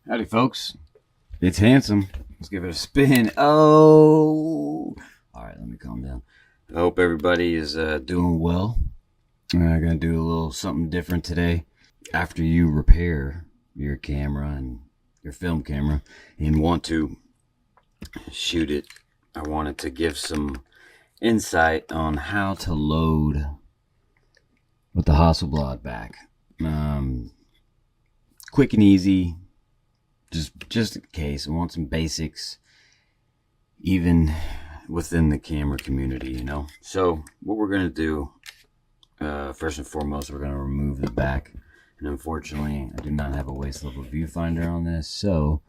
Howdy, folks. It's Handsome. Let's give it a spin. Oh! Alright, let me calm down. I hope everybody is doing well. I'm going to do a little something different today. After you repair your camera and your film camera and want to shoot it, I wanted to give some insight on how to load with the Hasselblad back. Quick and easy. Just in case, I want some basics, even within the camera community, you know. So what we're gonna do, first and foremost, we're gonna remove the back. And unfortunately, I do not have a waist level viewfinder on this. So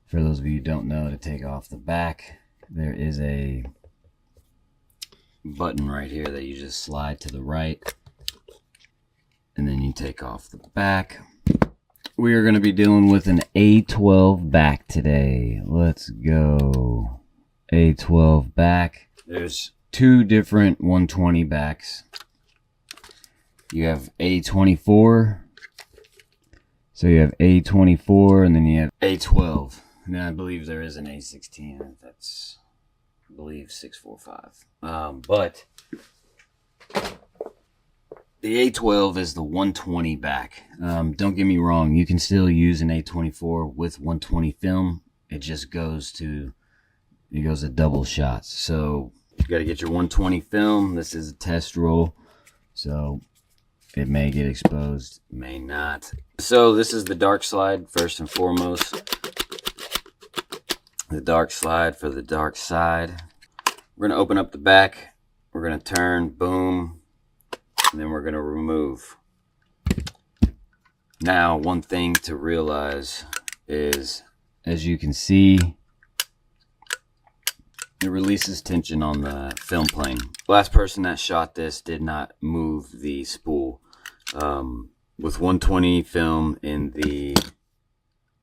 for those of you who don't know, to take off the back, there is a button right here that you just slide to the right, and then you take off the back. We are going to be dealing with an A12 back today. Let's go. A12 back. There's two different 120 backs. You have A24. So you have A24 and then you have A12. And then I believe there is an A16. That's, I believe, 645. But the A12 is the 120 back. Don't get me wrong, you can still use an A24 with 120 film. It just goes to double shots. So you got to get your 120 film. This is a test roll, so it may get exposed, may not. So this is the dark slide first and foremost. The dark slide for the dark side. We're gonna open up the back. We're gonna turn, boom. And then we're going to remove. Now, one thing to realize is, as you can see, it releases tension on the film plane. The last person that shot this did not move the spool. With 120 film in the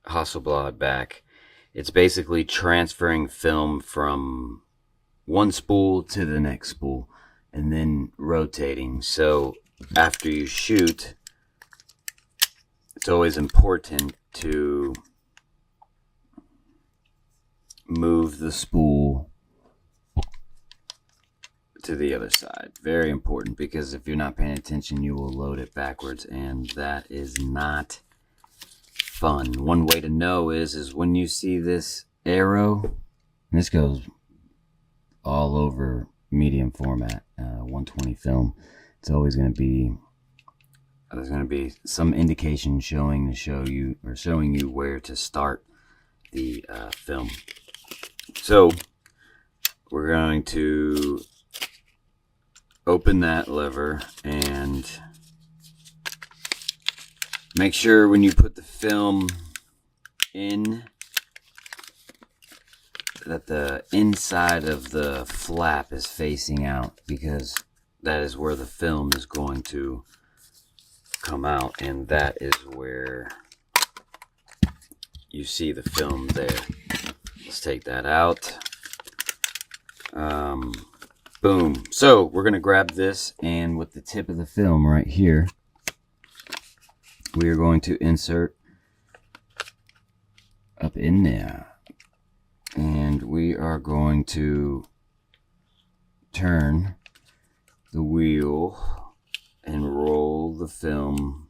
Hasselblad back, it's basically transferring film from one spool to the next spool and then rotating. So after you shoot, it's always important to move the spool to the other side. Very important, because if you're not paying attention, you will load it backwards, and that is not fun. One way to know is when you see this arrow, and this goes all over medium format, 120 film, it's always going to be, there's going to be some indication showing you where to start the film. So we're going to open that lever and make sure when you put the film in that the inside of the flap is facing out, because that is where the film is going to come out, and that is where you see the film there. Let's take that out. Boom. So we're going to grab this, and with the tip of the film right here, we are going to insert up in there. And we are going to turn the wheel and roll the film.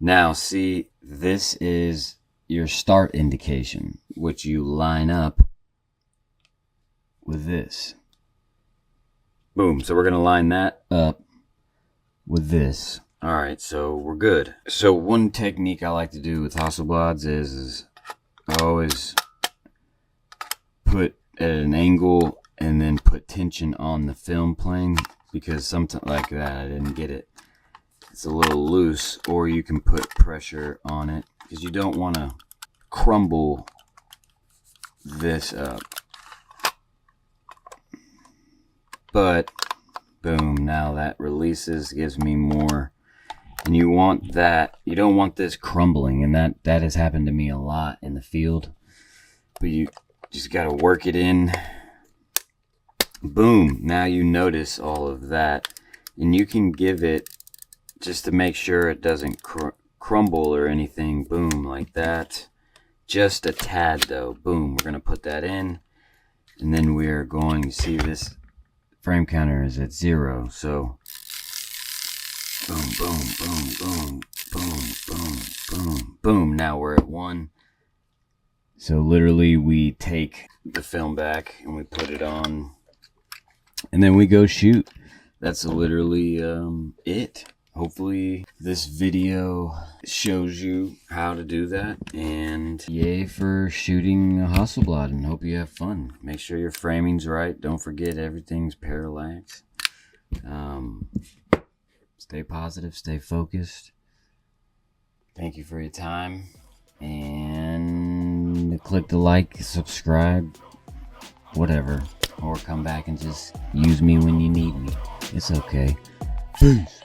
Now, see, this is your start indication, which you line up with this. Boom. So we're going to line that up with this. All right, so we're good. So one technique I like to do with Hasselblads is I always put at an angle and then put tension on the film plane, because sometimes like that I didn't get it. It's a little loose, or you can put pressure on it, because you don't want to crumble this up. But boom, now that releases, gives me more. And you want that, you don't want this crumbling, and that has happened to me a lot in the field. But you just got to work it in. Boom, now you notice all of that, and you can give it, just to make sure it doesn't crumble or anything. Boom, like that. Just a tad though. Boom, we're gonna put that in, and then we're going to see this frame counter is at 0. So boom, boom, boom, boom, boom, boom, boom, boom. Now we're at 1. So literally we take the film back and we put it on, and then we go shoot. That's literally it. Hopefully this video shows you how to do that, and yay for shooting a Hasselblad, and hope you have fun. Make sure your framing's right. Don't forget everything's parallax. Stay positive, stay focused. Thank you for your time, and click the like, subscribe, whatever, or come back and just use me when you need me. It's okay. Peace.